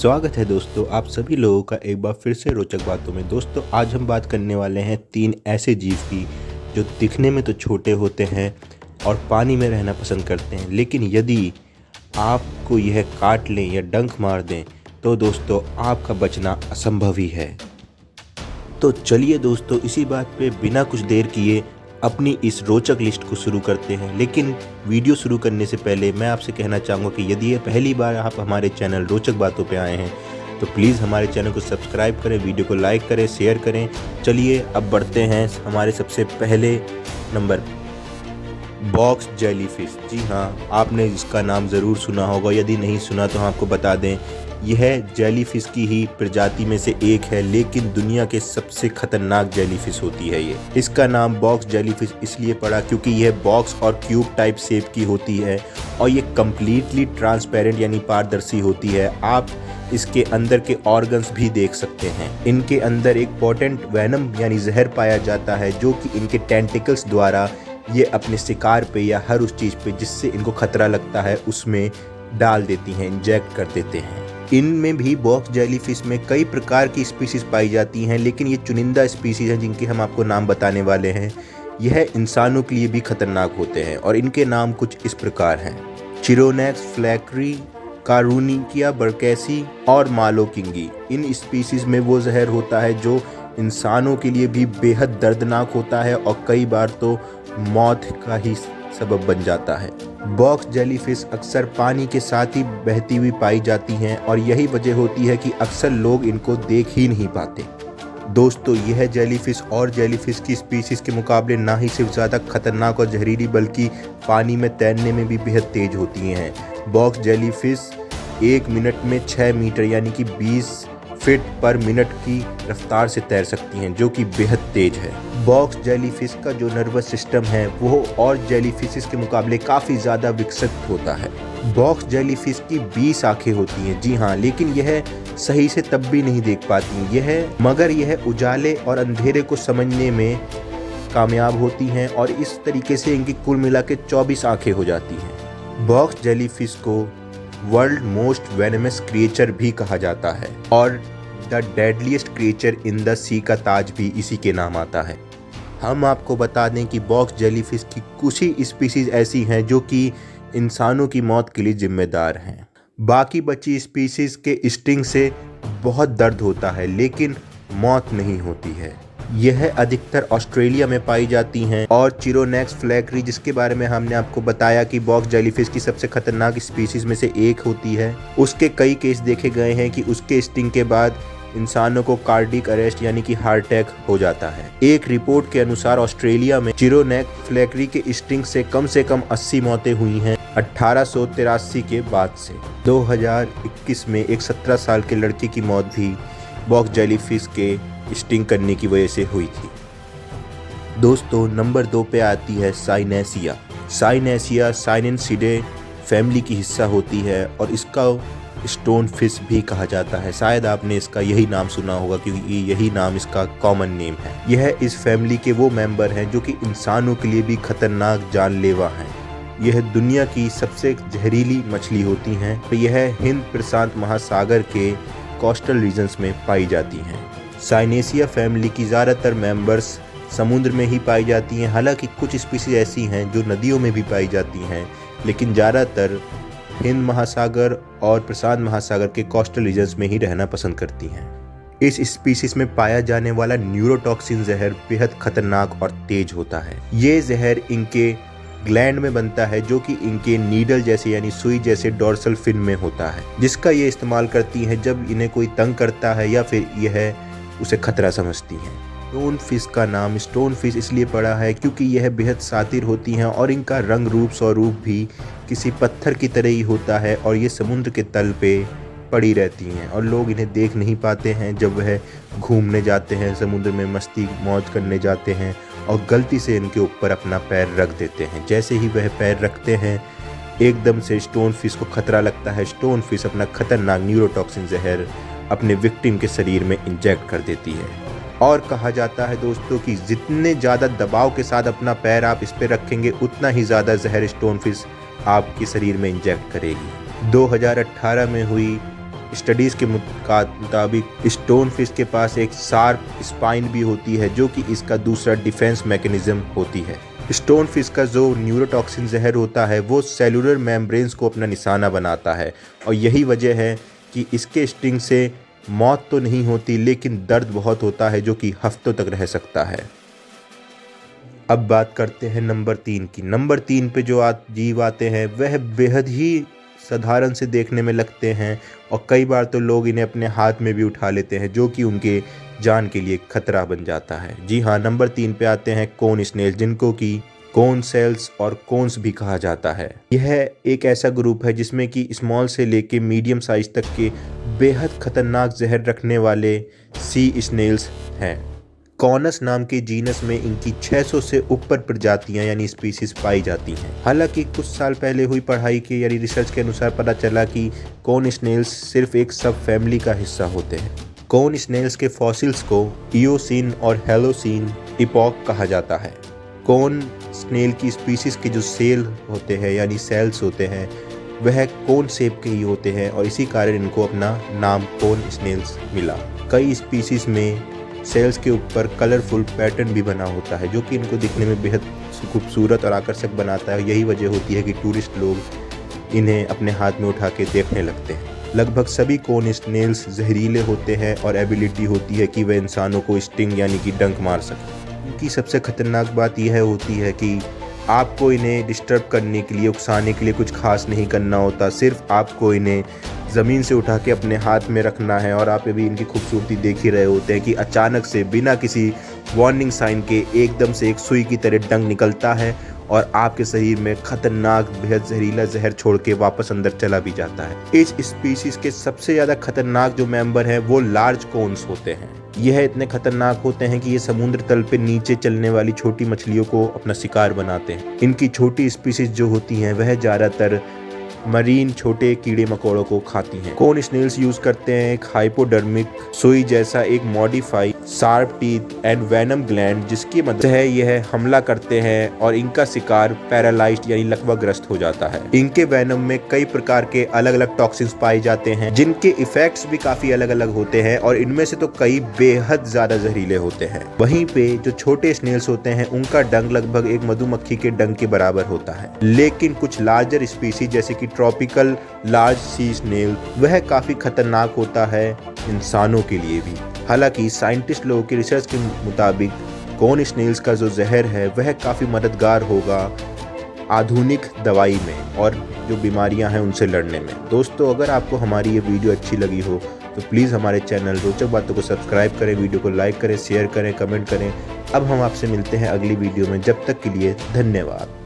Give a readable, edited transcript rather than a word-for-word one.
स्वागत है दोस्तों आप सभी लोगों का एक बार फिर से रोचक बातों में। दोस्तों आज हम बात करने वाले हैं 3 ऐसे जीव की जो दिखने में तो छोटे होते हैं और पानी में रहना पसंद करते हैं, लेकिन यदि आपको यह काट लें या डंक मार दें तो दोस्तों आपका बचना असंभव ही है। तो चलिए दोस्तों इसी बात पे बिना कुछ देर किए अपनी इस रोचक लिस्ट को शुरू करते हैं। लेकिन वीडियो शुरू करने से पहले मैं आपसे कहना चाहूँगा कि यदि ये पहली बार आप हमारे चैनल रोचक बातों पे आए हैं तो प्लीज़ हमारे चैनल को सब्सक्राइब करें, वीडियो को लाइक करें, शेयर करें। चलिए अब बढ़ते हैं हमारे सबसे पहले नंबर, बॉक्स जेलीफिश। जी हाँ, आपने इसका नाम ज़रूर सुना होगा, यदि नहीं सुना तो हम आपको बता दें यह जेलीफिश की ही प्रजाति में से एक है, लेकिन दुनिया के सबसे खतरनाक जेलीफिश होती है ये। इसका नाम बॉक्स जेलीफिश इसलिए पड़ा क्योंकि यह बॉक्स और क्यूब टाइप शेप की होती है और ये कम्प्लीटली ट्रांसपेरेंट यानी पारदर्शी होती है। आप इसके अंदर के ऑर्गन्स भी देख सकते हैं। इनके अंदर एक पोटेंट वेनम यानी जहर पाया जाता है जो कि इनके टेंटिकल्स द्वारा ये अपने शिकार पे या हर उस चीज़ पे जिससे इनको खतरा लगता है उसमें डाल देती हैं, इंजेक्ट कर देते हैं। इनमें भी बॉक्स जेलीफिश में कई प्रकार की स्पीसीज पाई जाती हैं, लेकिन ये चुनिंदा स्पीसीज हैं जिनके हम आपको नाम बताने वाले हैं। यह इंसानों के लिए भी खतरनाक होते हैं और इनके नाम कुछ इस प्रकार हैं: चिरोनेक्स फ्लैक्री, कारूनिकिया बरकैसी और मालोकिंगी। इन स्पीसीज में वो जहर होता है जो इंसानों के लिए भी बेहद दर्दनाक होता है और कई बार तो मौत का ही सबब बन जाता है। बॉक्स जेलीफिश अक्सर पानी के साथ ही बहती हुई पाई जाती हैं और यही वजह होती है कि अक्सर लोग इनको देख ही नहीं पाते। दोस्तों यह जेलीफिश और जेलीफिश की स्पीसीज के मुकाबले ना ही सिर्फ ज़्यादा खतरनाक और जहरीली बल्कि पानी में तैरने में भी बेहद तेज होती हैं। बॉक्स जेलीफिश 1 मिनट में 6 मीटर यानी कि 20 फीट पर मिनट की रफ्तार से तैर सकती हैं, जो कि बेहद तेज है। बॉक्स जेलीफिश का जो नर्वस सिस्टम है वो और जेलीफिश के मुकाबले काफ़ी ज़्यादा विकसित होता है। बॉक्स जेलीफिश की 20 आंखें होती हैं, जी हाँ, लेकिन यह सही से तब भी नहीं देख पाती मगर यह उजाले और अंधेरे को समझने में कामयाब होती हैं और इस तरीके से इनकी कुल मिला के 24 आंखें हो जाती हैं। बॉक्स जेलीफिश को वर्ल्ड मोस्ट वेनमस क्रिएचर भी कहा जाता है और the deadliest creature in the sea का ताज भी इसी के नाम आता है। हम आपको बता दें कि बॉक्स जेलीफिश की कुछ ही स्पीसीज ऐसी हैं जो कि इंसानों की मौत के लिए जिम्मेदार हैं। बाकी बची स्पीसीज के स्टिंग से बहुत दर्द होता है लेकिन मौत नहीं होती है। यह अधिकतर ऑस्ट्रेलिया में पाई जाती हैं और चिरोनेक्स फ्लैक्री, जिसके बारे में हमने आपको बताया कि बॉक्स जेलीफिश की सबसे खतरनाक स्पीसीज में से एक होती है, उसके कई केस देखे गए हैं कि उसके स्टिंग के बाद इंसानों को कार्डिक अरेस्ट यानी कि हार्ट अटैक हो जाता है। एक रिपोर्ट के अनुसार ऑस्ट्रेलिया में चिरोनेक्स फ्लैक्री के स्टिंग से कम 80 मौतें हुई हैं 1883 के बाद से। 2021 में एक 17 साल के लड़के की मौत भी बॉक्स जेलीफिश के स्टिंग करने की वजह से हुई थी। दोस्तों नंबर 2 पे आती है साइनेसिया। साइनेसिया साइनेंसिडे फैमिली की हिस्सा होती है और इसका स्टोन फिश भी कहा जाता है। शायद आपने इसका यही नाम सुना होगा क्योंकि यही नाम इसका कॉमन नेम है। यह इस फैमिली के वो मेंबर हैं जो कि इंसानों के लिए भी खतरनाक जानलेवा हैं। यह दुनिया की सबसे जहरीली मछली होती हैं। यह हिंद प्रशांत महासागर के कोस्टल रीजन्स में पाई जाती हैं। साइनेसिया फैमिली की ज़्यादातर मेंबर्स समुद्र में ही पाई जाती हैं, हालांकि कुछ स्पीसीज ऐसी हैं जो नदियों में भी पाई जाती हैं, लेकिन ज़्यादातर हिंद महासागर और प्रशांत महासागर के कोस्टल रीजन्स में ही रहना पसंद करती हैं। इस स्पीसीज में पाया जाने वाला न्यूरोटॉक्सिन जहर बेहद खतरनाक और तेज होता है। ये जहर इनके ग्लैंड में बनता है जो कि इनके नीडल जैसे यानी सुई जैसे डोर्सल फिन में होता है, जिसका ये इस्तेमाल करती हैं जब इन्हें कोई तंग करता है या फिर यह उसे खतरा समझती हैं। स्टोन फिश का नाम स्टोन फिश इसलिए पड़ा है क्योंकि यह बेहद शातिर होती हैं और इनका रंग रूप स्वरूप भी किसी पत्थर की तरह ही होता है और ये समुद्र के तल पे पड़ी रहती हैं और लोग इन्हें देख नहीं पाते हैं जब वह घूमने जाते हैं, समुद्र में मस्ती मौज करने जाते हैं और गलती से इनके ऊपर अपना पैर रख देते हैं। जैसे ही वह पैर रखते हैं एकदम से स्टोन फिश को खतरा लगता है। स्टोन फिश अपना खतरनाक न्यूरोटॉक्सिन जहर अपने विक्टिम के शरीर में इंजेक्ट कर देती है और कहा जाता है दोस्तों कि जितने ज़्यादा दबाव के साथ अपना पैर आप इस पर रखेंगे उतना ही ज़्यादा जहर स्टोन फिश आपके शरीर में इंजेक्ट करेगी। 2018 में हुई स्टडीज़ के मुताबिक स्टोन फिश के पास एक शार्प स्पाइन भी होती है जो कि इसका दूसरा डिफेंस मैकेनिज्म होती है। स्टोन फिश का जो न्यूरोटॉक्सिन जहर होता है वो सेलुलर मेम्ब्रेन्स को अपना निशाना बनाता है और यही वजह है कि इसके स्टिंग से मौत तो नहीं होती लेकिन दर्द बहुत होता है जो कि हफ्तों तक रह सकता है। अब बात करते हैं नंबर 3 की। नंबर 3 पे जो जीव आते हैं वह बेहद ही साधारण से देखने में लगते हैं और कई बार तो लोग इन्हें अपने हाथ में भी उठा लेते हैं जो कि उनके जान के लिए खतरा बन जाता है। जी हाँ, नंबर 3 पे आते हैं कोन स्नेल, जिनको कि कोन सेल्स और कोन्स भी कहा जाता है। यह एक ऐसा ग्रुप है जिसमें कि स्मॉल से लेके मीडियम साइज तक के बेहद खतरनाक जहर रखने वाले सी स्नेल्स हैं। कॉनस नाम के जीनस में इनकी 600 से ऊपर प्रजातियां यानी स्पीसीज पाई जाती हैं। हालांकि कुछ साल पहले हुई पढ़ाई के यानी रिसर्च के अनुसार पता चला कि कोन स्नेल्स सिर्फ एक सब फैमिली का हिस्सा होते हैं। कोन स्नेल्स के फॉसिल्स को इयोसीन और हेलोसीन इपॉक कहा जाता है। कोन स्नेल की स्पीसीज के जो सेल होते हैं यानी सेल्स होते हैं वह कोन शेप के ही होते हैं और इसी कारण इनको अपना नाम कोन स्नेल्स मिला। कई स्पीसीज में सेल्स के ऊपर कलरफुल पैटर्न भी बना होता है जो कि इनको दिखने में बेहद खूबसूरत और आकर्षक बनाता है। यही वजह होती है कि टूरिस्ट लोग इन्हें अपने हाथ में उठा के देखने लगते हैं। लगभग सभी कोन स्नेल्स जहरीले होते हैं और एबिलिटी होती है कि वे इंसानों को स्टिंग यानी कि डंक मार सकें। इनकी सबसे खतरनाक बात यह होती है कि आपको इन्हें डिस्टर्ब करने के लिए, उकसाने के लिए कुछ खास नहीं करना होता। सिर्फ आपको इन्हें ज़मीन से उठा के अपने हाथ में रखना है और आप अभी इनकी खूबसूरती देख ही रहे होते हैं कि अचानक से बिना किसी वार्निंग साइन के एकदम से एक सुई की तरह डंक निकलता है और आपके शरीर में खतरनाक बेहद जहरीला जहर छोड़ के वापस अंदर चला भी जाता है। इस स्पीसीज के सबसे ज़्यादा खतरनाक जो मेंबर हैं वो लार्ज कोन्स होते हैं। यह इतने खतरनाक होते हैं कि ये समुद्र तल पे नीचे चलने वाली छोटी मछलियों को अपना शिकार बनाते हैं। इनकी छोटी स्पीसीज जो होती हैं वह ज़्यादातर मरीन छोटे कीड़े मकोड़ों को खाती हैं। कोन स्नेल्स यूज करते हैं एक हाइपोडर्मिक सुई जैसा एक modify sharp teeth and venom gland जिसकी मदद से यह हमला करते हैं और इनका शिकार पैरालाइज्ड यानी लकवाग्रस्त हो जाता है। इनके वेनम में कई प्रकार के अलग अलग टॉक्सिन्स पाए जाते हैं जिनके इफेक्ट्स भी काफी अलग अलग होते हैं और इनमें से तो कई बेहद ज्यादा जहरीले होते हैं। वहीं पे जो छोटे स्नेल्स होते हैं उनका डंक लगभग एक मधुमक्खी के डंक के बराबर होता है। लेकिन कुछ लार्जर स्पीसीज जैसे कि ट्रॉपिकल लार्ज सी स्नेल वह काफी खतरनाक होता है इंसानों के लिए भी। हालांकि साइंटिस्ट लोगों की रिसर्च के मुताबिक कोन स्नेल्स का जो जहर है वह काफी मददगार होगा आधुनिक दवाई में और जो बीमारियां हैं उनसे लड़ने में। दोस्तों, अगर आपको हमारी ये वीडियो अच्छी लगी हो तो प्लीज़ हमारे चैनल रोचक बातों को सब्सक्राइब करें, वीडियो को लाइक करें, शेयर करें, कमेंट करें। अब हम आपसे मिलते हैं अगली वीडियो में। जब तक के लिए धन्यवाद।